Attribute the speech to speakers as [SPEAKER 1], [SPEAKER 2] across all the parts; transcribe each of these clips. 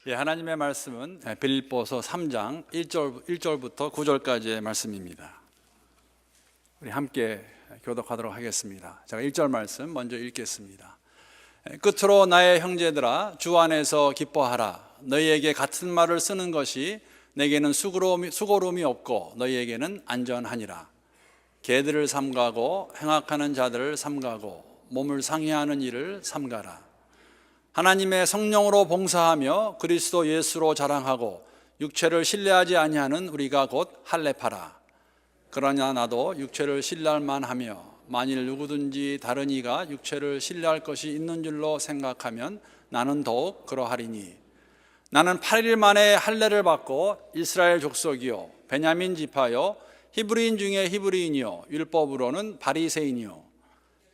[SPEAKER 1] 하나님의 말씀은 빌립보서 3장 1절부터 9절까지의 말씀입니다. 우리 함께 교독하도록 하겠습니다. 제가 1절 말씀 먼저 읽겠습니다. 끝으로 나의 형제들아, 주 안에서 기뻐하라. 너희에게 같은 말을 쓰는 것이 내게는 수고로움이 없고 너희에게는 안전하니라. 개들을 삼가고 행악하는 자들을 삼가고 몸을 상해하는 일을 삼가라. 하나님의 성령으로 봉사하며 그리스도 예수로 자랑하고 육체를 신뢰하지 아니하는 우리가 곧 할례파라. 그러나 나도 육체를 신뢰할 만하며 만일 누구든지 다른 이가 육체를 신뢰할 것이 있는 줄로 생각하면 나는 더욱 그러하리니, 나는 8일 만에 할례를 받고 이스라엘 족속이요 베냐민 지파요 히브리인 중에 히브리인이요 율법으로는 바리새인이요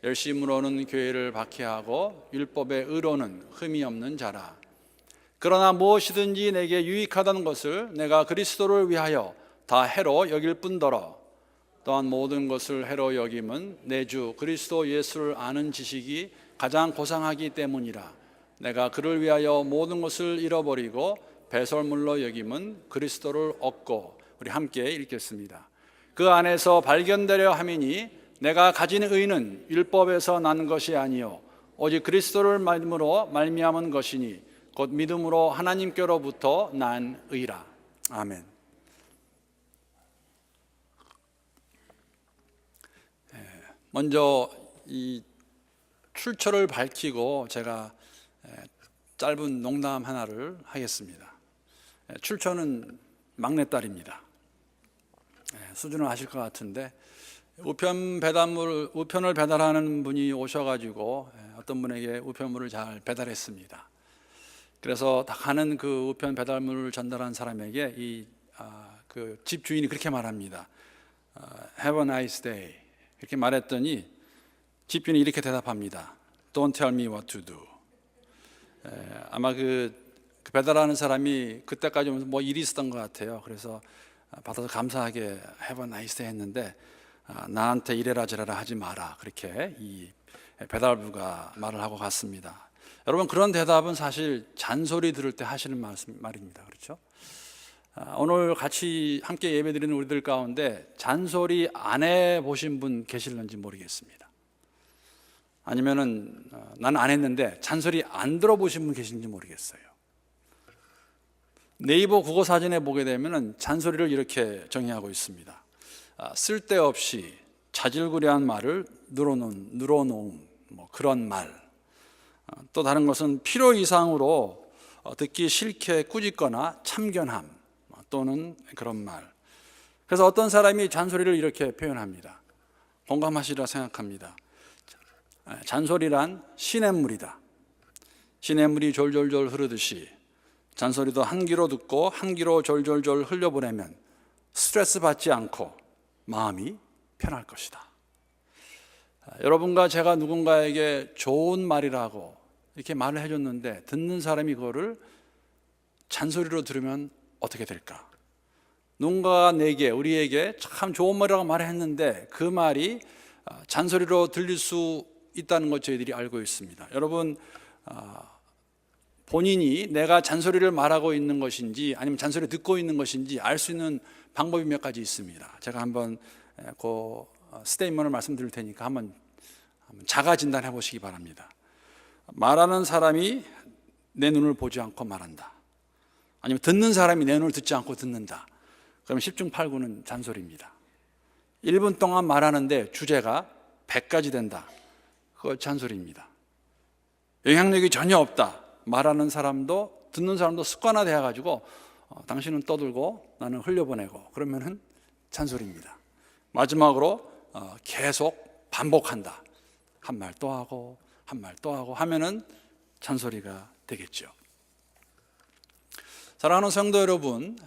[SPEAKER 1] 열심으로는 교회를 박해하고 율법의 의로는 흠이 없는 자라. 그러나 무엇이든지 내게 유익하던 것을 내가 그리스도를 위하여 다 해로 여길 뿐더러 또한 모든 것을 해로 여김은 내 주 그리스도 예수를 아는 지식이 가장 고상하기 때문이라. 내가 그를 위하여 모든 것을 잃어버리고 배설물로 여김은 그리스도를 얻고. 우리 함께 읽겠습니다. 그 안에서 발견되려 함이니 내가 가진 의는 율법에서 난 것이 아니요 오직 그리스도를 믿음으로 말미암은 것이니 곧 믿음으로 하나님께로부터 난 의라. 아멘. 먼저 이 출처를 밝히고 제가 짧은 농담 하나를 하겠습니다. 출처는 막내딸입니다. 수준을 아실 것 같은데 우편을 배달하는 분이 오셔가지고 어떤 분에게 우편물을 잘 배달했습니다. 그래서 다 가는 그 우편 배달물을 전달한 사람에게 그 집 주인이 그렇게 말합니다. Have a nice day. 이렇게 말했더니 집 주인이 이렇게 대답합니다. Don't tell me what to do. 아마 그 배달하는 사람이 그때까지 뭐 일이 있었던 것 같아요. 그래서 받아서 감사하게 Have a nice day 했는데 나한테 이래라 저래라 하지 마라, 그렇게 이 배달부가 말을 하고 갔습니다. 여러분, 그런 대답은 사실 잔소리 들을 때 하시는 말입니다. 그렇죠? 오늘 같이 함께 예배드리는 우리들 가운데 잔소리 안 해보신 분 계실는지 모르겠습니다. 아니면은 나는 안 했는데 잔소리 안 들어보신 분 계신지 모르겠어요. 네이버 국어사전에 보게 되면은 잔소리를 이렇게 정의하고 있습니다. 쓸데없이 자질구레한 말을 늘어놓은 뭐 그런 말. 또 다른 것은 필요 이상으로 듣기 싫게 꾸짖거나 참견함 또는 그런 말. 그래서 어떤 사람이 잔소리를 이렇게 표현합니다. 공감하시리라 생각합니다. 잔소리란 시냇물이다. 시냇물이 졸졸졸 흐르듯이 잔소리도 한 귀로 듣고 한 귀로 졸졸졸 흘려보내면 스트레스 받지 않고 마음이 편할 것이다. 여러분과 제가 누군가에게 좋은 말이라고 이렇게 말을 해줬는데 듣는 사람이 그거를 잔소리로 들으면 어떻게 될까? 누군가가 우리에게 참 좋은 말이라고 말했는데 그 말이 잔소리로 들릴 수 있다는 것 저희들이 알고 있습니다. 여러분, 본인이 내가 잔소리를 말하고 있는 것인지 아니면 잔소리 듣고 있는 것인지 알 수 있는 방법이 몇 가지 있습니다. 제가 한번 그 스테이트먼을 말씀드릴 테니까 한번 자가 진단해 보시기 바랍니다. 말하는 사람이 내 눈을 보지 않고 말한다. 아니면 듣는 사람이 내 눈을 듣지 않고 듣는다. 그러면 10중 8구는 잔소리입니다. 1분 동안 말하는데 주제가 100가지 된다. 그거 잔소리입니다. 영향력이 전혀 없다. 말하는 사람도 듣는 사람도 습관화되어 가지고 당신은 떠들고 나는 흘려보내고 그러면은 잔소리입니다. 마지막으로 계속 반복한다. 한 말 또 하고 한 말 또 하고 하면은 잔소리가 되겠죠. 사랑하는 성도 여러분,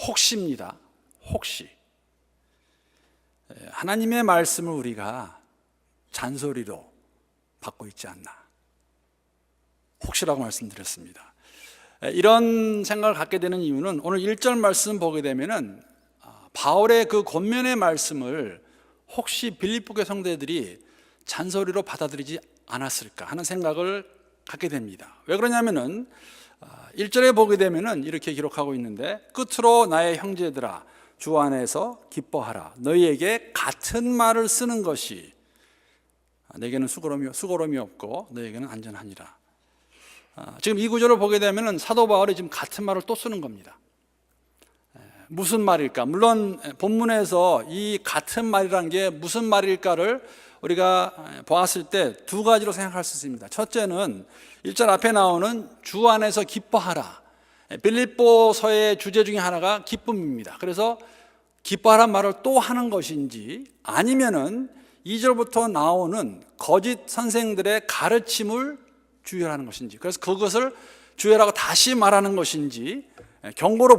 [SPEAKER 1] 혹시입니다. 혹시 하나님의 말씀을 우리가 잔소리로 받고 있지 않나, 혹시라고 말씀드렸습니다. 이런 생각을 갖게 되는 이유는 오늘 1절 말씀 보게 되면은 바울의 그 권면의 말씀을 혹시 빌립보의 성도들이 잔소리로 받아들이지 않았을까 하는 생각을 갖게 됩니다. 왜 그러냐면은 1절에 보게 되면은 이렇게 기록하고 있는데, 끝으로 나의 형제들아 주 안에서 기뻐하라. 너희에게 같은 말을 쓰는 것이 내게는 수고로움이 없고 너희에게는 안전하니라. 지금 이 구절을 보게 되면은 사도 바울이 지금 같은 말을 또 쓰는 겁니다. 무슨 말일까? 물론 본문에서 이 같은 말이라는 게 무슨 말일까를 우리가 보았을 때 두 가지로 생각할 수 있습니다. 첫째는 1절 앞에 나오는 주 안에서 기뻐하라. 빌립보서의 주제 중에 하나가 기쁨입니다. 그래서 기뻐하란 말을 또 하는 것인지, 아니면은 2절부터 나오는 거짓 선생들의 가르침을 주의하는 것인지, 그래서 그것을 주의하라고 다시 말하는 것인지, 경고로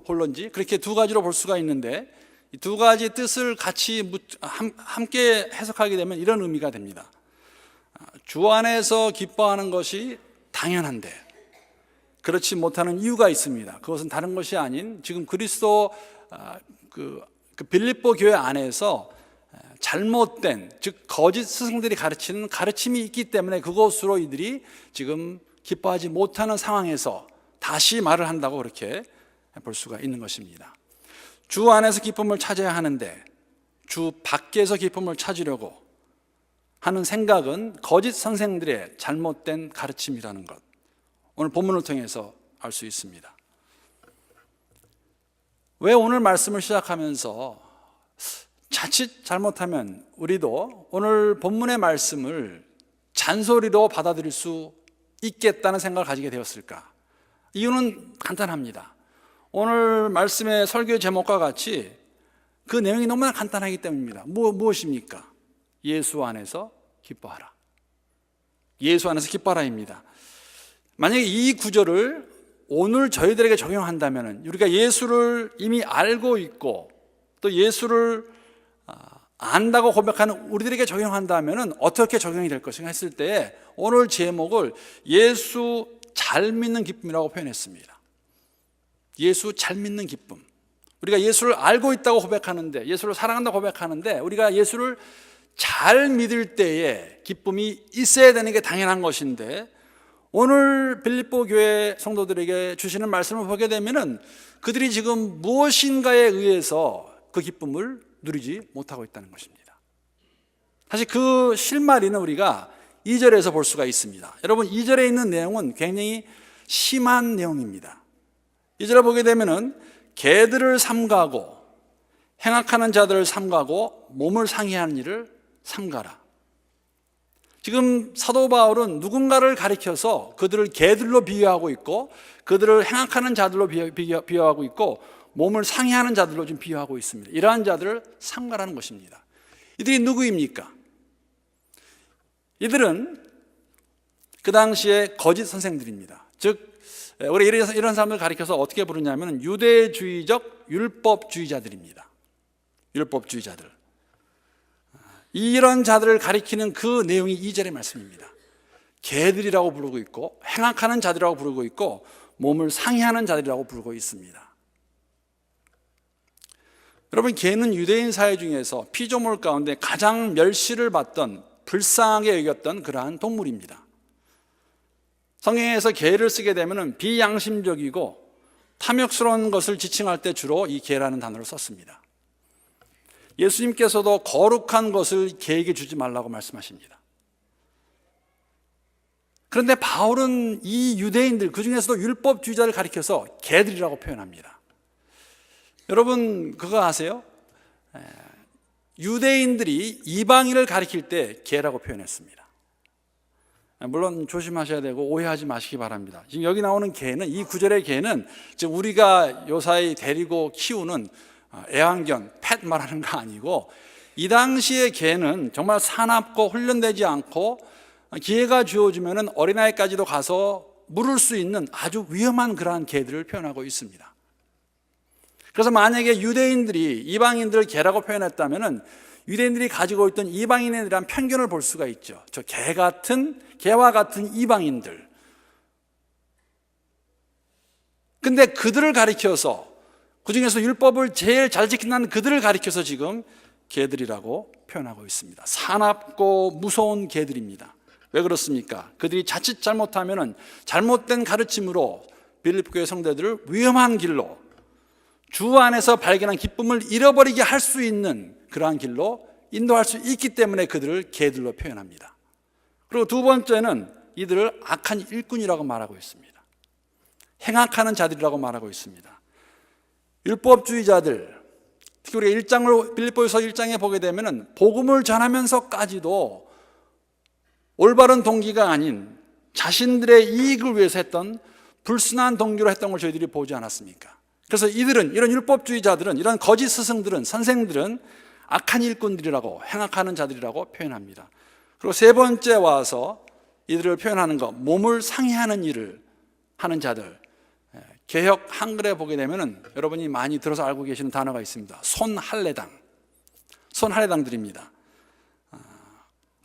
[SPEAKER 1] 볼런지, 그렇게 두 가지로 볼 수가 있는데, 이 두 가지 뜻을 같이 함께 해석하게 되면 이런 의미가 됩니다. 주 안에서 기뻐하는 것이 당연한데 그렇지 못하는 이유가 있습니다. 그것은 다른 것이 아닌, 지금 그리스도 그 빌립보 교회 안에서 잘못된, 즉 거짓 스승들이 가르치는 가르침이 있기 때문에 그것으로 이들이 지금 기뻐하지 못하는 상황에서 다시 말을 한다고 그렇게 볼 수가 있는 것입니다. 주 안에서 기쁨을 찾아야 하는데 주 밖에서 기쁨을 찾으려고 하는 생각은 거짓 선생들의 잘못된 가르침이라는 것, 오늘 본문을 통해서 알 수 있습니다. 왜 오늘 말씀을 시작하면서 자칫 잘못하면 우리도 오늘 본문의 말씀을 잔소리로 받아들일 수 있겠다는 생각을 가지게 되었을까? 이유는 간단합니다. 오늘 말씀의 설교 제목과 같이 그 내용이 너무나 간단하기 때문입니다. 무엇입니까? 예수 안에서 기뻐하라. 예수 안에서 기뻐하라입니다. 만약에 이 구절을 오늘 저희들에게 적용한다면, 우리가 예수를 이미 알고 있고 또 예수를 안다고 고백하는 우리들에게 적용한다면 어떻게 적용이 될 것인가 했을 때, 오늘 제목을 예수 잘 믿는 기쁨이라고 표현했습니다. 예수 잘 믿는 기쁨. 우리가 예수를 알고 있다고 고백하는데, 예수를 사랑한다고 고백하는데, 우리가 예수를 잘 믿을 때에 기쁨이 있어야 되는 게 당연한 것인데, 오늘 빌립보 교회 성도들에게 주시는 말씀을 보게 되면은 그들이 지금 무엇인가에 의해서 그 기쁨을 누리지 못하고 있다는 것입니다. 사실 그 실마리는 우리가 2절에서 볼 수가 있습니다. 여러분, 2절에 있는 내용은 굉장히 심한 내용입니다. 2절을 보게 되면은 개들을 삼가고 행악하는 자들을 삼가고 몸을 상해하는 일을 삼가라. 지금 사도 바울은 누군가를 가리켜서 그들을 개들로 비유하고 있고, 그들을 행악하는 자들로 비유하고 있고, 몸을 상해하는 자들로 좀 비유하고 있습니다. 이러한 자들을 삼가라는 것입니다. 이들이 누구입니까? 이들은 그 당시에 거짓 선생들입니다. 즉, 우리 이런 사람들 가리켜서 어떻게 부르냐면 유대주의적 율법주의자들입니다. 율법주의자들. 이런 자들을 가리키는 그 내용이 2절의 말씀입니다. 개들이라고 부르고 있고, 행악하는 자들이라고 부르고 있고, 몸을 상해하는 자들이라고 부르고 있습니다. 여러분, 개는 유대인 사회 중에서 피조물 가운데 가장 멸시를 받던, 불쌍하게 여겼던 그러한 동물입니다. 성경에서 개를 쓰게 되면 비양심적이고 탐욕스러운 것을 지칭할 때 주로 이 개라는 단어를 썼습니다. 예수님께서도 거룩한 것을 개에게 주지 말라고 말씀하십니다. 그런데 바울은 이 유대인들, 그 중에서도 율법주의자를 가리켜서 개들이라고 표현합니다. 여러분, 그거 아세요? 유대인들이 이방인을 가리킬 때 개라고 표현했습니다. 물론 조심하셔야 되고 오해하지 마시기 바랍니다. 지금 여기 나오는 개는, 이 구절의 개는 지금 우리가 요사이 데리고 키우는 애완견, 펫 말하는 거 아니고, 이 당시의 개는 정말 사납고 훈련되지 않고 기회가 주어지면 어린아이까지도 가서 물을 수 있는 아주 위험한 그러한 개들을 표현하고 있습니다. 그래서 만약에 유대인들이 이방인들을 개라고 표현했다면 유대인들이 가지고 있던 이방인에 대한 편견을 볼 수가 있죠. 저 개와 같은 이방인들. 근데 그들을 가리켜서, 그 중에서 율법을 제일 잘 지킨다는 그들을 가리켜서 지금 개들이라고 표현하고 있습니다. 사납고 무서운 개들입니다. 왜 그렇습니까? 그들이 자칫 잘못하면 잘못된 가르침으로 빌립보 교회 성도들을 위험한 길로, 주 안에서 발견한 기쁨을 잃어버리게 할 수 있는 그러한 길로 인도할 수 있기 때문에 그들을 개들로 표현합니다. 그리고 두 번째는 이들을 악한 일꾼이라고 말하고 있습니다. 행악하는 자들이라고 말하고 있습니다. 율법주의자들, 특히 우리가 빌립보서 1장에 보게 되면 복음을 전하면서까지도 올바른 동기가 아닌 자신들의 이익을 위해서 했던 불순한 동기로 했던 걸 저희들이 보지 않았습니까? 그래서 이런 율법주의자들은, 이런 거짓 스승들은, 선생들은 악한 일꾼들이라고, 행악하는 자들이라고 표현합니다. 그리고 세 번째 와서 이들을 표현하는 것, 몸을 상해하는 일을 하는 자들, 개역 한글에 보게 되면은 여러분이 많이 들어서 알고 계시는 단어가 있습니다. 손할례당들입니다.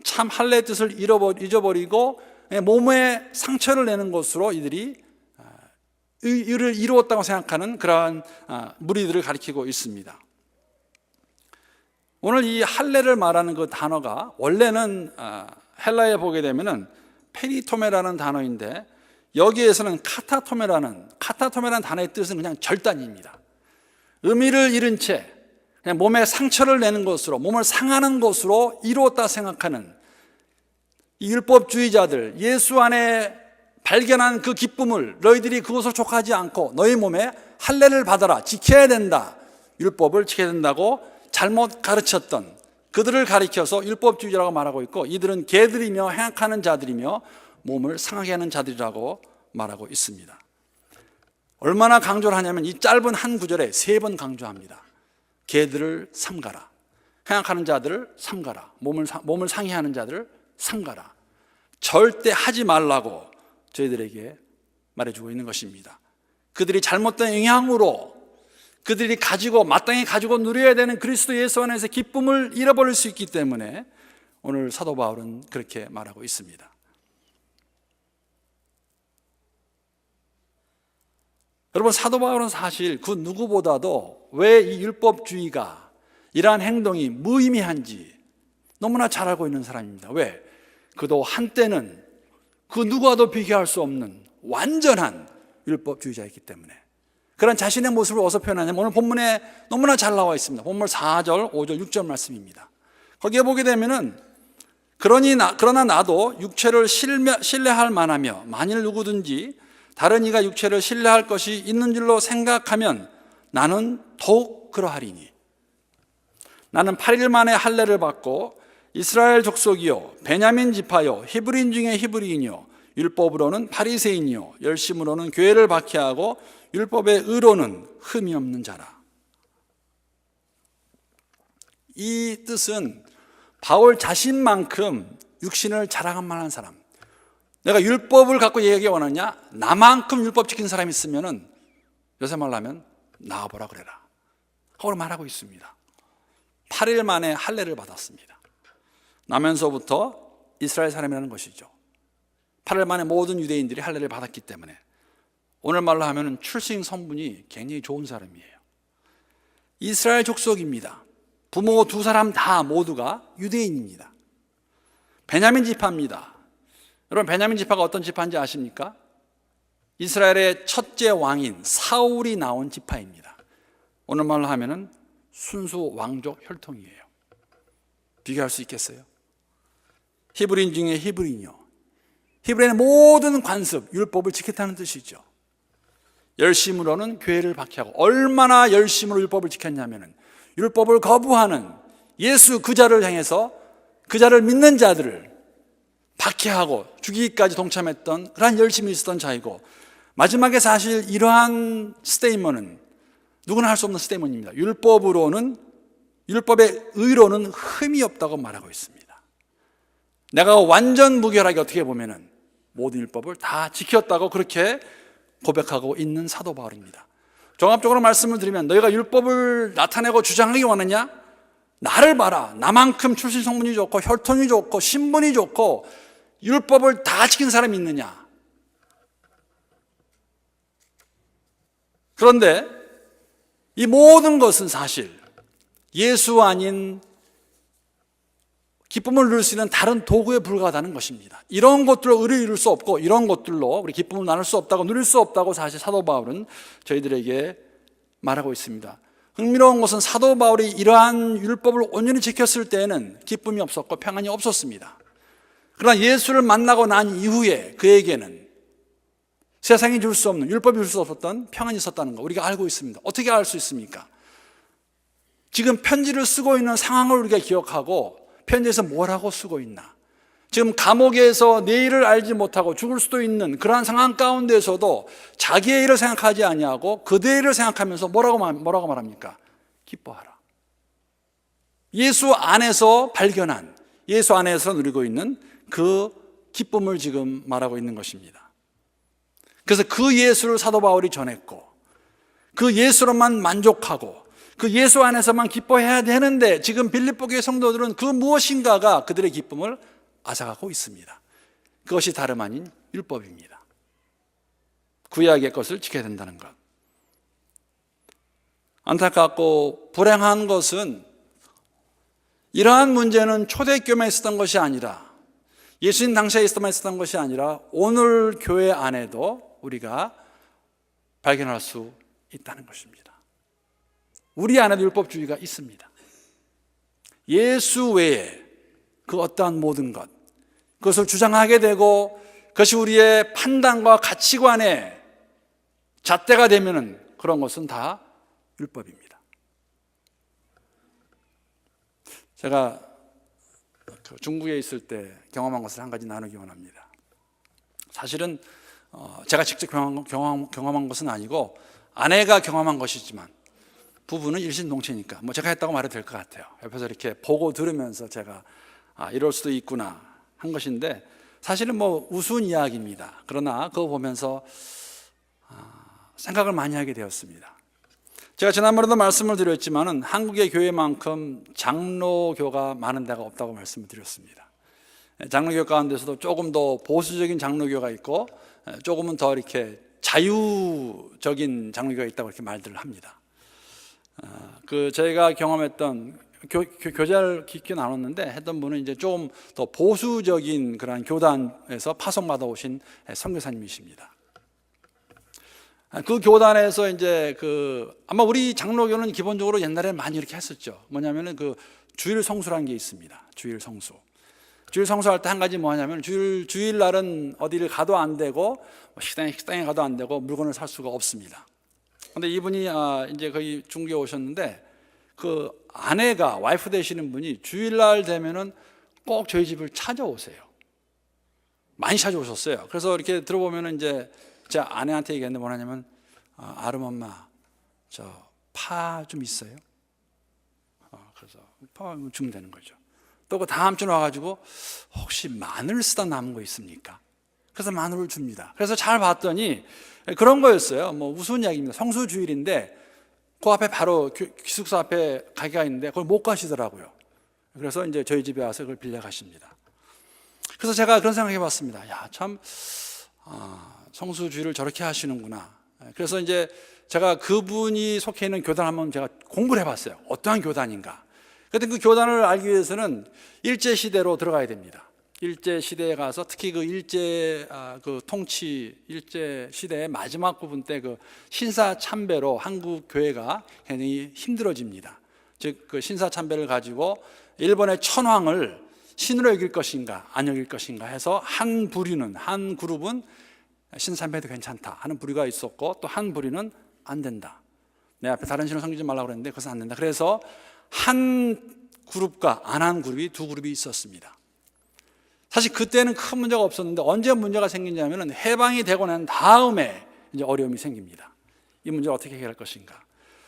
[SPEAKER 1] 참 할례의 뜻을 잊어버리고 몸에 상처를 내는 것으로 이들이 의를 이루었다고 생각하는 그러한 무리들을 가리키고 있습니다. 오늘 이 할례를 말하는 그 단어가 원래는 헬라에 보게 되면은 페리토메라는 단어인데, 여기에서는 카타토메라는 단어의 뜻은 그냥 절단입니다. 의미를 잃은 채 그냥 몸에 상처를 내는 것으로, 몸을 상하는 것으로 이루었다 생각하는 이 율법주의자들, 예수 안에 발견한 그 기쁨을 너희들이 그것을 족하지 않고 너희 몸에 할례를 받아라, 지켜야 된다, 율법을 지켜야 된다고 잘못 가르쳤던 그들을 가리켜서 율법주의자라고 말하고 있고, 이들은 개들이며 행악하는 자들이며 몸을 상하게 하는 자들이라고 말하고 있습니다. 얼마나 강조를 하냐면 이 짧은 한 구절에 3번 강조합니다. 개들을 삼가라, 행악하는 자들을 삼가라, 몸을 상해하는 자들을 삼가라. 절대 하지 말라고 저희들에게 말해주고 있는 것입니다. 그들이 잘못된 영향으로 그들이 마땅히 가지고 누려야 되는 그리스도 예수 안에서 기쁨을 잃어버릴 수 있기 때문에 오늘 사도 바울은 그렇게 말하고 있습니다. 여러분, 사도 바울은 사실 그 누구보다도 왜 이 율법주의가 이러한 행동이 무의미한지 너무나 잘 알고 있는 사람입니다. 왜? 그도 한때는 그 누구와도 비교할 수 없는 완전한 율법주의자였기 때문에. 그런 자신의 모습을 어디서 표현하냐면 오늘 본문에 너무나 잘 나와 있습니다. 본문 4절, 5절, 6절 말씀입니다. 거기에 보게 되면은 그러나 나도 육체를 신뢰할 만하며 만일 누구든지 다른 이가 육체를 신뢰할 것이 있는 줄로 생각하면 나는 더욱 그러하리니, 나는 8일 만에 할례를 받고 이스라엘 족속이요 베냐민 지파요 히브리인 중에 히브리인이요 율법으로는 바리새인이요 열심으로는 교회를 박해하고 율법의 의로는 흠이 없는 자라. 이 뜻은 바울 자신만큼 육신을 자랑할 만한 사람, 내가 율법을 갖고 얘기하기 원하냐? 나만큼 율법 지킨 사람이 있으면은 요새 말로 하면 나와보라 그래라 하고 말하고 있습니다. 8일 만에 할례를 받았습니다. 나면서부터 이스라엘 사람이라는 것이죠. 8일 만에 모든 유대인들이 할례를 받았기 때문에 오늘 말로 하면 출생 성분이 굉장히 좋은 사람이에요. 이스라엘 족속입니다. 부모 두 사람 다 모두가 유대인입니다. 베냐민 지파입니다. 여러분, 베냐민 지파가 어떤 지파인지 아십니까? 이스라엘의 첫째 왕인 사울이 나온 지파입니다. 오늘 말로 하면은 순수 왕족 혈통이에요. 비교할 수 있겠어요? 히브리인 중에 히브리인이요. 히브리인의 모든 관습, 율법을 지켰다는 뜻이죠. 열심으로는 교회를 박해하고, 얼마나 열심으로 율법을 지켰냐면은 율법을 거부하는 예수 그 자를 향해서 그 자를 믿는 자들을 박해하고 죽이기까지 동참했던 그러한 열심이 있었던 자이고, 마지막에 사실 이러한 스테이먼은 누구나 할 수 없는 스테이먼입니다. 율법의 의로는 흠이 없다고 말하고 있습니다. 내가 완전 무결하게 어떻게 보면은 모든 율법을 다 지켰다고 그렇게 고백하고 있는 사도 바울입니다. 종합적으로 말씀을 드리면, 너희가 율법을 나타내고 주장하기 원하냐? 나를 봐라. 나만큼 출신 성분이 좋고 혈통이 좋고 신분이 좋고 율법을 다 지킨 사람이 있느냐? 그런데 이 모든 것은 사실 예수 아닌 기쁨을 누릴 수 있는 다른 도구에 불과하다는 것입니다. 이런 것들로 의를 이룰 수 없고 이런 것들로 우리 기쁨을 나눌 수 없다고, 누릴 수 없다고 사실 사도 바울은 저희들에게 말하고 있습니다. 흥미로운 것은 사도 바울이 이러한 율법을 온전히 지켰을 때에는 기쁨이 없었고 평안이 없었습니다. 그러나 예수를 만나고 난 이후에 그에게는 세상이 줄 수 없는, 율법이 줄 수 없었던 평안이 있었다는 거 우리가 알고 있습니다. 어떻게 알 수 있습니까? 지금 편지를 쓰고 있는 상황을 우리가 기억하고 편지에서 뭐라고 쓰고 있나, 지금 감옥에서 내일을 알지 못하고 죽을 수도 있는 그러한 상황 가운데서도 자기의 일을 생각하지 아니하고 그대의 일을 생각하면서 뭐라고 말합니까? 기뻐하라. 예수 안에서 발견한, 예수 안에서 누리고 있는 그 기쁨을 지금 말하고 있는 것입니다. 그래서 그 예수를 사도 바울이 전했고 그 예수로만 만족하고 그 예수 안에서만 기뻐해야 되는데 지금 빌립보 교회 성도들은 그 무엇인가가 그들의 기쁨을 앗아가고 있습니다. 그것이 다름 아닌 율법입니다. 구약의 것을 지켜야 된다는 것. 안타깝고 불행한 것은 이러한 문제는 초대교회에 있었던 것이 아니라, 예수님 당시에 있었던 것이 아니라 오늘 교회 안에도 우리가 발견할 수 있다는 것입니다. 우리 안에도 율법주의가 있습니다. 예수 외에 그 어떠한 모든 것, 그것을 주장하게 되고 그것이 우리의 판단과 가치관의 잣대가 되면은 그런 것은 다 율법입니다. 제가 중국에 있을 때 경험한 것을 한 가지 나누기 원합니다. 사실은 제가 직접 경험한 것은 아니고 아내가 경험한 것이지만 부부는 일신동체니까 제가 했다고 말해도 될 것 같아요. 옆에서 이렇게 보고 들으면서 제가 이럴 수도 있구나 한 것인데, 사실은 우스운 이야기입니다. 그러나 그거 보면서 생각을 많이 하게 되었습니다. 제가 지난번에도 말씀을 드렸지만은 한국의 교회만큼 장로교가 많은 데가 없다고 말씀을 드렸습니다. 장로교 가운데서도 조금 더 보수적인 장로교가 있고 조금은 더 이렇게 자유적인 장로교가 있다고 이렇게 말들을 합니다. 저희가 경험했던 교제를 깊게 나눴는데 했던 분은 이제 좀 더 보수적인 그런 교단에서 파송받아 오신 선교사님이십니다. 그 교단에서 이제 아마 우리 장로교는 기본적으로 옛날에 많이 이렇게 했었죠. 뭐냐면은 주일 성수라는 게 있습니다. 주일 성수. 주일 성수할 때 한 가지 뭐냐면 주일날은 어디를 가도 안 되고 식당에 가도 안 되고 물건을 살 수가 없습니다. 근데 이분이 이제 거의 중국에 오셨는데 그 아내가 와이프 되시는 분이 주일날 되면은 꼭 저희 집을 찾아오세요. 많이 찾아오셨어요. 그래서 이렇게 들어보면은 이제 제 아내한테 얘기했는데 뭐냐면 아름 엄마 저 파 좀 있어요? 그래서 파 주면 되는 거죠. 또 그 다음 주에 와가지고 혹시 마늘 쓰다 남은 거 있습니까? 그래서 마늘을 줍니다. 그래서 잘 봤더니 그런 거였어요. 우스운 이야기입니다. 성수주일인데 그 앞에 바로 기숙사 앞에 가게가 있는데 그걸 못 가시더라고요. 그래서 이제 저희 집에 와서 그걸 빌려 가십니다. 그래서 제가 그런 생각해 봤습니다. 야, 참 성수주일을 저렇게 하시는구나. 그래서 이제 제가 그분이 속해 있는 교단을 한번 제가 공부를 해봤어요. 어떠한 교단인가. 그런데 그 교단을 알기 위해서는 일제시대로 들어가야 됩니다. 일제시대에 가서 특히 일제시대의 마지막 부분 때 신사참배로 한국 교회가 굉장히 힘들어집니다. 즉 신사참배를 가지고 일본의 천황을 신으로 여길 것인가 안 여길 것인가 해서 한 그룹은 신사참배도 괜찮다 하는 부류가 있었고, 또 한 부류는 안 된다. 내 앞에 다른 신을 섬기지 말라고 그랬는데 그것은 안 된다. 그래서 한 그룹과 안 한 그룹이 두 그룹이 있었습니다. 사실 그때는 큰 문제가 없었는데 언제 문제가 생기냐면은 해방이 되고 난 다음에 이제 어려움이 생깁니다. 이 문제를 어떻게 해결할 것인가.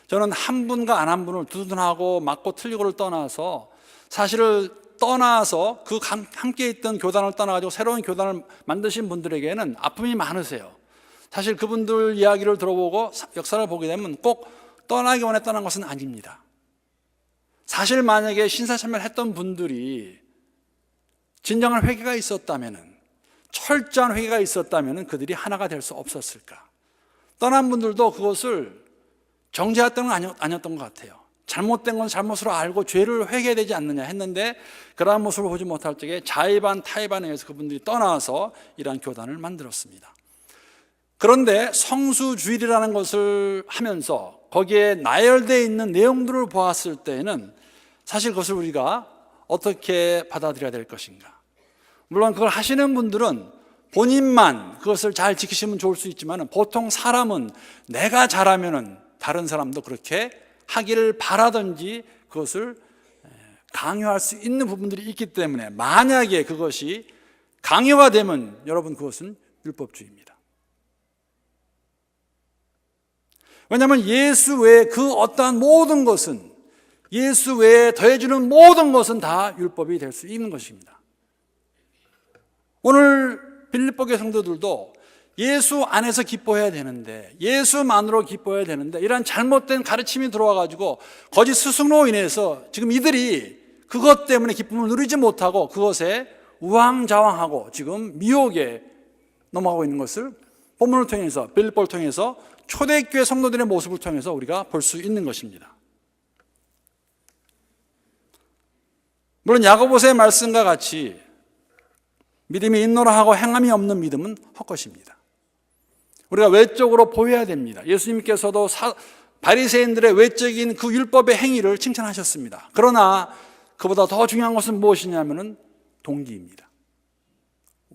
[SPEAKER 1] 저는 한 분과 안 한 분을 두둔하고 맞고 틀리고를 떠나서 그 함께 있던 교단을 떠나가지고 새로운 교단을 만드신 분들에게는 아픔이 많으세요. 사실 그분들 이야기를 들어보고 역사를 보게 되면 꼭 떠나기 원해 떠난 것은 아닙니다. 사실 만약에 신사참배를 했던 분들이 진정한 회개가 있었다면, 철저한 회개가 있었다면 그들이 하나가 될 수 없었을까. 떠난 분들도 그것을 정죄했던 건 아니었던 것 같아요. 잘못된 건 잘못으로 알고 죄를 회개되지 않느냐 했는데 그러한 모습을 보지 못할 적에 자의반 타의반에 의해서 그분들이 떠나서 이러한 교단을 만들었습니다. 그런데 성수주일이라는 것을 하면서 거기에 나열되어 있는 내용들을 보았을 때에는 사실 그것을 우리가 어떻게 받아들여야 될 것인가. 물론 그걸 하시는 분들은 본인만 그것을 잘 지키시면 좋을 수 있지만 보통 사람은 내가 잘하면 다른 사람도 그렇게 하기를 바라든지 그것을 강요할 수 있는 부분들이 있기 때문에 만약에 그것이 강요가 되면 여러분 그것은 율법주의입니다. 왜냐하면 예수 외에 그 어떠한 모든 것은 예수 외에 더해주는 모든 것은 다 율법이 될 수 있는 것입니다. 오늘 빌립보교회 성도들도 예수 안에서 기뻐해야 되는데 예수만으로 기뻐해야 되는데 이런 잘못된 가르침이 들어와가지고 거짓 스승으로 인해서 지금 이들이 그것 때문에 기쁨을 누리지 못하고 그것에 우왕좌왕하고 지금 미혹에 넘어가고 있는 것을 본문을 통해서 빌립보를 통해서 초대교회 성도들의 모습을 통해서 우리가 볼 수 있는 것입니다. 물론 야고보서의 말씀과 같이 믿음이 있노라 하고 행함이 없는 믿음은 헛것입니다. 우리가 외적으로 보여야 됩니다. 예수님께서도 바리새인들의 외적인 그 율법의 행위를 칭찬하셨습니다. 그러나 그보다 더 중요한 것은 무엇이냐면은 동기입니다.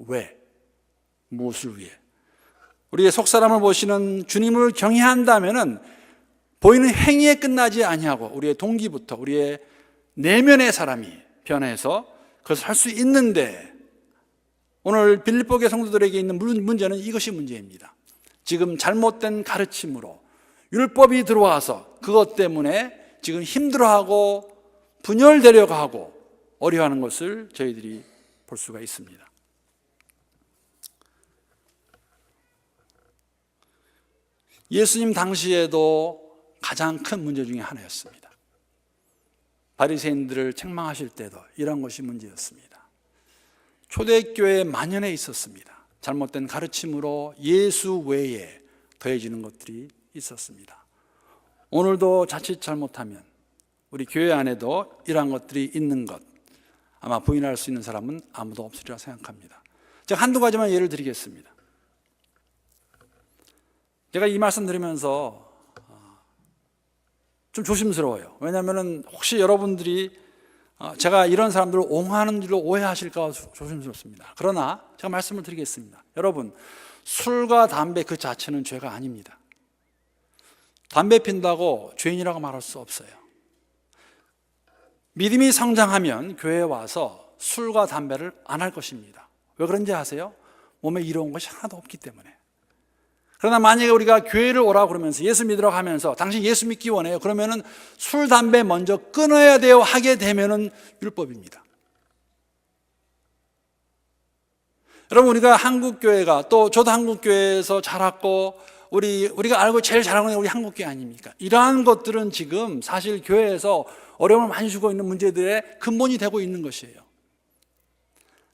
[SPEAKER 1] 왜? 무엇을 위해? 우리의 속사람을 보시는 주님을 경외한다면은 보이는 행위에 끝나지 아니하고 우리의 동기부터 우리의 내면의 사람이 변해서 그것을 할 수 있는데 오늘 빌립보교회 성도들에게 있는 문제는 이것이 문제입니다. 지금 잘못된 가르침으로 율법이 들어와서 그것 때문에 지금 힘들어하고 분열되려고 하고 어려워하는 것을 저희들이 볼 수가 있습니다. 예수님 당시에도 가장 큰 문제 중에 하나였습니다. 바리새인들을 책망하실 때도 이런 것이 문제였습니다. 초대교회에 만연해 있었습니다. 잘못된 가르침으로 예수 외에 더해지는 것들이 있었습니다. 오늘도 자칫 잘못하면 우리 교회 안에도 이러한 것들이 있는 것 아마 부인할 수 있는 사람은 아무도 없으리라 생각합니다. 제가 한두 가지만 예를 드리겠습니다. 제가 이 말씀 드리면서 좀 조심스러워요. 왜냐하면 혹시 여러분들이 제가 이런 사람들을 옹호하는 줄로 오해하실까 조심스럽습니다. 그러나 제가 말씀을 드리겠습니다. 여러분, 술과 담배 그 자체는 죄가 아닙니다. 담배 핀다고 죄인이라고 말할 수 없어요. 믿음이 성장하면 교회에 와서 술과 담배를 안 할 것입니다. 왜 그런지 아세요? 몸에 이로운 것이 하나도 없기 때문에. 그러나 만약에 우리가 교회를 오라고 그러면서 예수 믿으라고 하면서 당신 예수 믿기 원해요. 그러면은 술, 담배 먼저 끊어야 돼요 하게 되면은 율법입니다. 여러분, 우리가 한국교회가 또 저도 한국교회에서 자랐고 우리가 알고 제일 잘하는 게 우리 한국교회 아닙니까? 이러한 것들은 지금 사실 교회에서 어려움을 많이 주고 있는 문제들의 근본이 되고 있는 것이에요.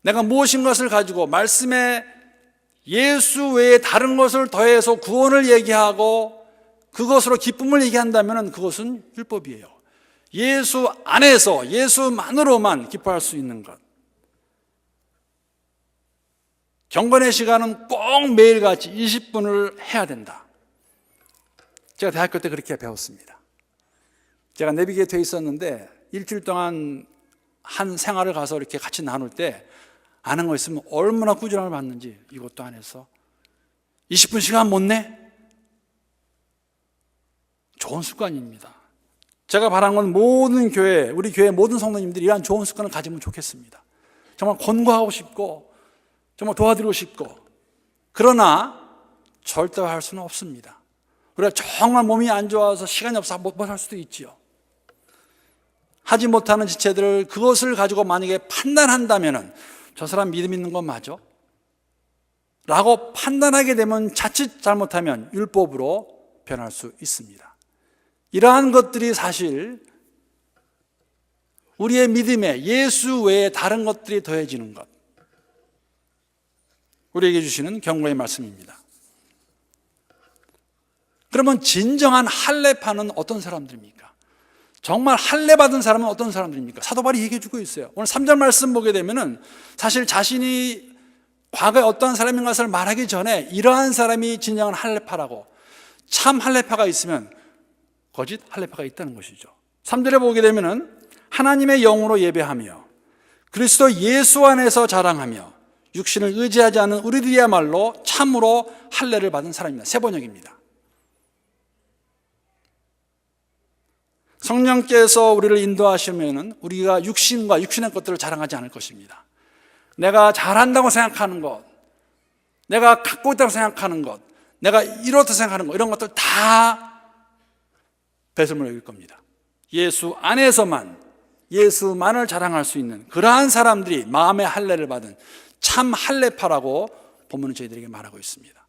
[SPEAKER 1] 내가 무엇인 것을 가지고 말씀에 예수 외에 다른 것을 더해서 구원을 얘기하고 그것으로 기쁨을 얘기한다면 그것은 율법이에요. 예수 안에서 예수만으로만 기뻐할 수 있는 것. 경건의 시간은 꼭 매일같이 20분을 해야 된다. 제가 대학교 때 그렇게 배웠습니다. 제가 내비게이터에 돼 있었는데 일주일 동안 한 생활을 가서 이렇게 같이 나눌 때 아는 거 있으면 얼마나 꾸준함을 받는지 이것도 안 해서 20분 시간 못 내? 좋은 습관입니다. 제가 바란 건 모든 교회, 우리 교회 모든 성도님들이 이러한 좋은 습관을 가지면 좋겠습니다. 정말 권고하고 싶고 정말 도와드리고 싶고 그러나 절대화할 수는 없습니다. 우리가 정말 몸이 안 좋아서 시간이 없어서 못 할 수도 있지요. 하지 못하는 지체들을 그것을 가지고 만약에 판단한다면 저 사람 믿음 있는 건 맞아? 라고 판단하게 되면 자칫 잘못하면 율법으로 변할 수 있습니다. 이러한 것들이 사실 우리의 믿음에 예수 외에 다른 것들이 더해지는 것, 우리에게 주시는 경고의 말씀입니다. 그러면 진정한 할례파는 어떤 사람들입니까? 정말 할례 받은 사람은 어떤 사람들입니까? 사도 바울이 얘기해 주고 있어요. 오늘 3절 말씀 보게 되면은 사실 자신이 과거에 어떤 사람인 것을 말하기 전에 이러한 사람이 진정한 할례파라고, 참 할례파가 있으면 거짓 할례파가 있다는 것이죠. 3절에 보게 되면은 하나님의 영으로 예배하며 그리스도 예수 안에서 자랑하며 육신을 의지하지 않는 우리들이야말로 참으로 할례를 받은 사람입니다. 세 번역입니다. 성령께서 우리를 인도하시면 우리가 육신의 것들을 자랑하지 않을 것입니다. 내가 잘한다고 생각하는 것, 내가 갖고 있다고 생각하는 것, 내가 이렇다고 생각하는 것, 이런 것들 다 배설물 여길 겁니다. 예수 안에서만, 예수만을 자랑할 수 있는 그러한 사람들이 마음의 할례를 받은 참 할례파라고 본문은 저희들에게 말하고 있습니다.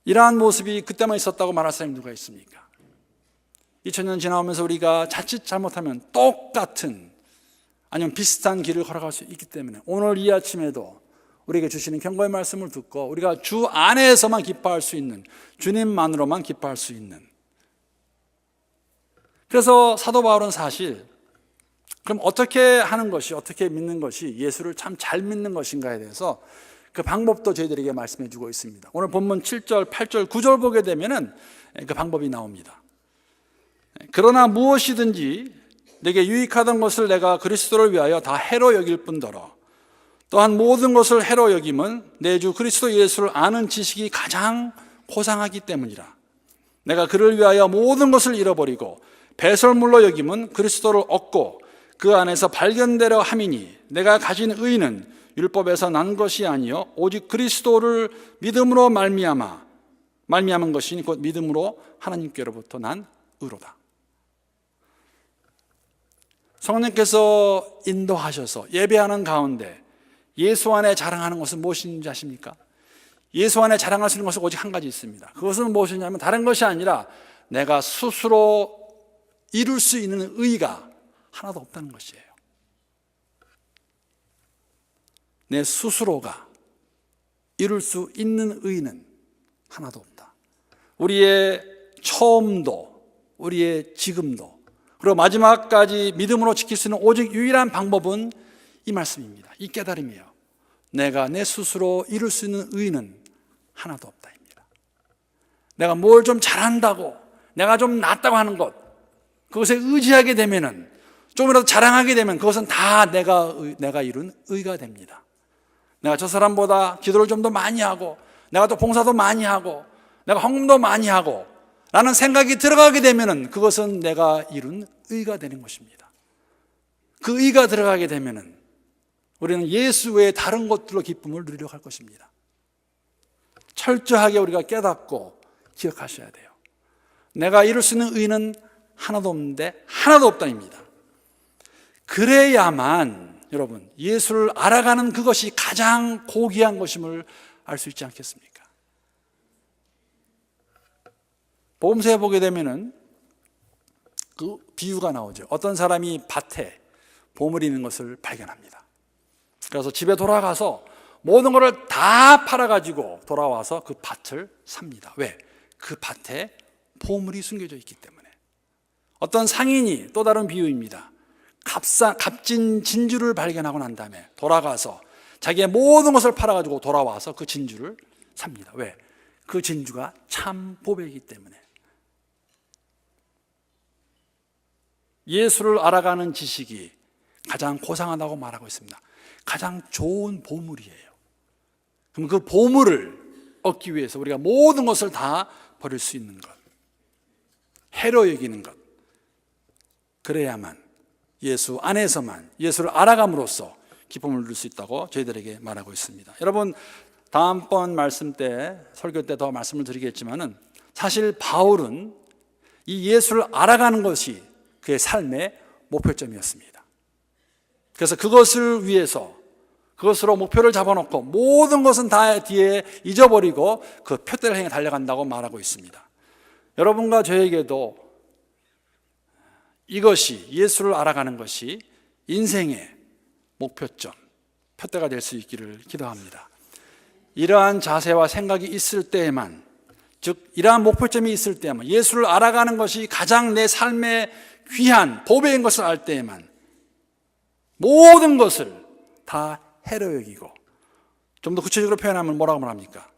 [SPEAKER 1] 이러한 모습이 그때만 있었다고 말할 사람이 누가 있습니까? 2000년 지나오면서 우리가 자칫 잘못하면 똑같은 아니면 비슷한 길을 걸어갈 수 있기 때문에 오늘 이 아침에도 우리에게 주시는 경고의 말씀을 듣고 우리가 주 안에서만 기뻐할 수 있는, 주님만으로만 기뻐할 수 있는, 그래서 사도 바울은 사실 그럼 어떻게 하는 것이, 어떻게 믿는 것이 예수를 참 잘 믿는 것인가에 대해서 그 방법도 저희들에게 말씀해 주고 있습니다. 오늘 본문 7절, 8절, 9절 보게 되면은 그 방법이 나옵니다. 그러나 무엇이든지 내게 유익하던 것을 내가 그리스도를 위하여 다 해로 여길 뿐더러 또한 모든 것을 해로 여김은 내 주 그리스도 예수를 아는 지식이 가장 고상하기 때문이라. 내가 그를 위하여 모든 것을 잃어버리고 배설물로 여김은 그리스도를 얻고 그 안에서 발견되려 함이니 내가 가진 의는 율법에서 난 것이 아니요 오직 그리스도를 믿음으로 말미암은 것이니 곧 믿음으로 하나님께로부터 난 의로다. 성령께서 인도하셔서 예배하는 가운데 예수 안에 자랑하는 것은 무엇인지 아십니까? 예수 안에 자랑할 수 있는 것은 오직 한 가지 있습니다. 그것은 무엇이냐면 다른 것이 아니라 내가 스스로 이룰 수 있는 의가 하나도 없다는 것이에요. 내 스스로가 이룰 수 있는 의는 하나도 없다. 우리의 처음도, 우리의 지금도, 그리고 마지막까지 믿음으로 지킬 수 있는 오직 유일한 방법은 이 말씀입니다. 이 깨달음이에요. 내가 내 스스로 이룰 수 있는 의는 하나도 없다입니다. 내가 뭘 좀 잘한다고, 내가 좀 낫다고 하는 것, 그것에 의지하게 되면은, 조금이라도 자랑하게 되면 그것은 다 내가 이룬 의가 됩니다. 내가 저 사람보다 기도를 좀 더 많이 하고, 내가 또 봉사도 많이 하고, 내가 헌금도 많이 하고 라는 생각이 들어가게 되면은 그것은 내가 이룬 의가 되는 것입니다. 그 의가 들어가게 되면은 우리는 예수 외에 다른 것들로 기쁨을 누리려고 할 것입니다. 철저하게 우리가 깨닫고 기억하셔야 돼요. 내가 이룰 수 있는 의는 하나도 없는데 하나도 없다입니다. 그래야만 여러분 예수를 알아가는 그것이 가장 고귀한 것임을 알 수 있지 않겠습니까? 복음서에 보게 되면은 그 비유가 나오죠. 어떤 사람이 밭에 보물이 있는 것을 발견합니다. 그래서 집에 돌아가서 모든 것을 다 팔아가지고 돌아와서 그 밭을 삽니다. 왜? 그 밭에 보물이 숨겨져 있기 때문에. 어떤 상인이, 또 다른 비유입니다. 값진 진주를 발견하고 난 다음에 돌아가서 자기의 모든 것을 팔아가지고 돌아와서 그 진주를 삽니다. 왜? 그 진주가 참 보배이기 때문에. 예수를 알아가는 지식이 가장 고상하다고 말하고 있습니다. 가장 좋은 보물이에요. 그럼 그 보물을 얻기 위해서 우리가 모든 것을 다 버릴 수 있는 것, 해로 여기는 것, 그래야만 예수 안에서만 예수를 알아감으로써 기쁨을 누릴 수 있다고 저희들에게 말하고 있습니다. 여러분, 다음번 말씀 때, 설교 때 더 말씀을 드리겠지만은 사실 바울은 이 예수를 알아가는 것이 그의 삶의 목표점이었습니다. 그래서 그것을 위해서, 그것으로 목표를 잡아놓고 모든 것은 다 뒤에 잊어버리고 그 표대를 향해 달려간다고 말하고 있습니다. 여러분과 저에게도 이것이, 예수를 알아가는 것이 인생의 목표점, 표대가 될 수 있기를 기도합니다. 이러한 자세와 생각이 있을 때에만 즉 이러한 목표점이 있을 때만, 예수를 알아가는 것이 가장 내 삶의 귀한 보배인 것을 알 때에만 모든 것을 다 해로 여기고, 좀 더 구체적으로 표현하면 뭐라고 말합니까?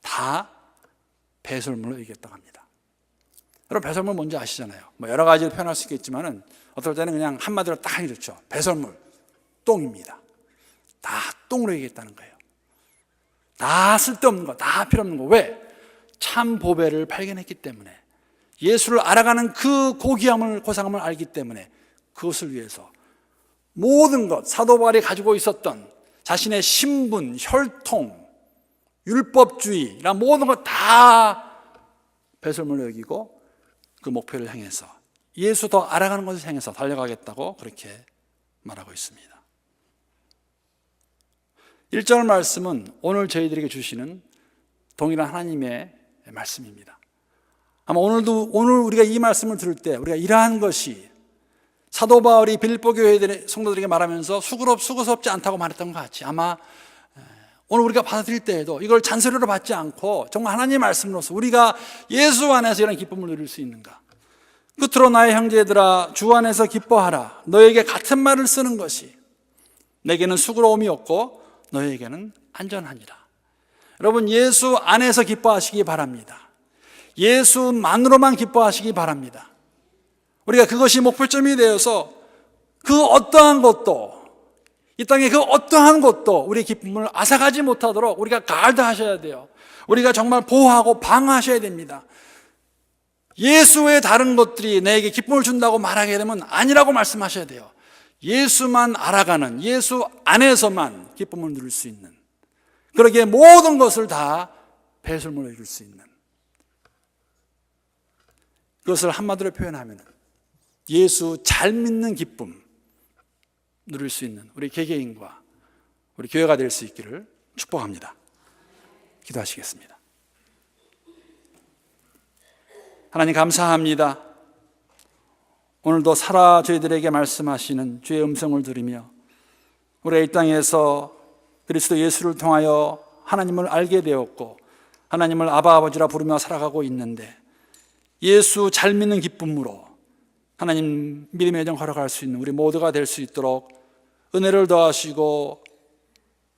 [SPEAKER 1] 다 배설물로 여기겠다고 합니다. 여러분, 배설물 뭔지 아시잖아요. 뭐 여러 가지로 표현할 수 있겠지만은 어떨 때는 그냥 한마디로 딱 하기 좋죠. 배설물, 똥입니다. 다 똥으로 여기겠다는 거예요. 다 쓸데없는 거, 다 필요 없는 거. 왜? 참 보배를 발견했기 때문에, 예수를 알아가는 그 고귀함을, 고상함을 알기 때문에 그것을 위해서 모든 것, 사도 바울이 가지고 있었던 자신의 신분, 혈통, 율법주의, 이런 모든 것 다 배설물로 여기고 그 목표를 향해서, 예수 더 알아가는 것을 향해서 달려가겠다고 그렇게 말하고 있습니다. 1절 말씀은 오늘 저희들에게 주시는 동일한 하나님의 말씀입니다. 아마 오늘 우리가 이 말씀을 들을 때 우리가 이러한 것이 사도 바울이 빌립보 교회 성도들에게 말하면서 수고스럽지 않다고 말했던 것 같이, 아마 오늘 우리가 받아들일 때에도 이걸 잔소리로 받지 않고 정말 하나님의 말씀으로서 우리가 예수 안에서 이런 기쁨을 누릴 수 있는가. 끝으로 나의 형제들아, 주 안에서 기뻐하라. 너에게 같은 말을 쓰는 것이 내게는 수고로움이 없고 너에게는 안전하니라. 여러분, 예수 안에서 기뻐하시기 바랍니다. 예수만으로만 기뻐하시기 바랍니다. 우리가 그것이 목표점이 되어서 그 어떠한 것도, 이 땅의 그 어떠한 것도 우리의 기쁨을 앗아가지 못하도록 우리가 가드하셔야 돼요. 우리가 정말 보호하고 방어하셔야 됩니다. 예수 외에 다른 것들이 내게 기쁨을 준다고 말하게 되면 아니라고 말씀하셔야 돼요. 예수만 알아가는, 예수 안에서만 기쁨을 누릴 수 있는, 그러기에 모든 것을 다 배설물로 이룰 수 있는, 그것을 한마디로 표현하면 예수 잘 믿는 기쁨 누릴 수 있는 우리 개개인과 우리 교회가 될 수 있기를 축복합니다. 기도하시겠습니다. 하나님, 감사합니다. 오늘도 살아 저희들에게 말씀하시는 주의 음성을 들으며 우리가 이 땅에서 그리스도 예수를 통하여 하나님을 알게 되었고 하나님을 아바 아버지라 부르며 살아가고 있는데, 예수 잘 믿는 기쁨으로 하나님 믿음의 여정 걸어갈 수 있는 우리 모두가 될 수 있도록 은혜를 더하시고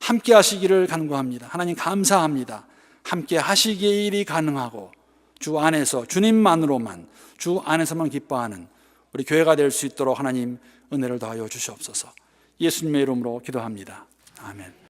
[SPEAKER 1] 함께 하시기를 간구합니다. 하나님, 감사합니다. 함께 하시기에 일이 가능하고 주 안에서, 주님만으로만, 주 안에서만 기뻐하는 우리 교회가 될 수 있도록 하나님 은혜를 더하여 주시옵소서. 예수님의 이름으로 기도합니다. 아멘.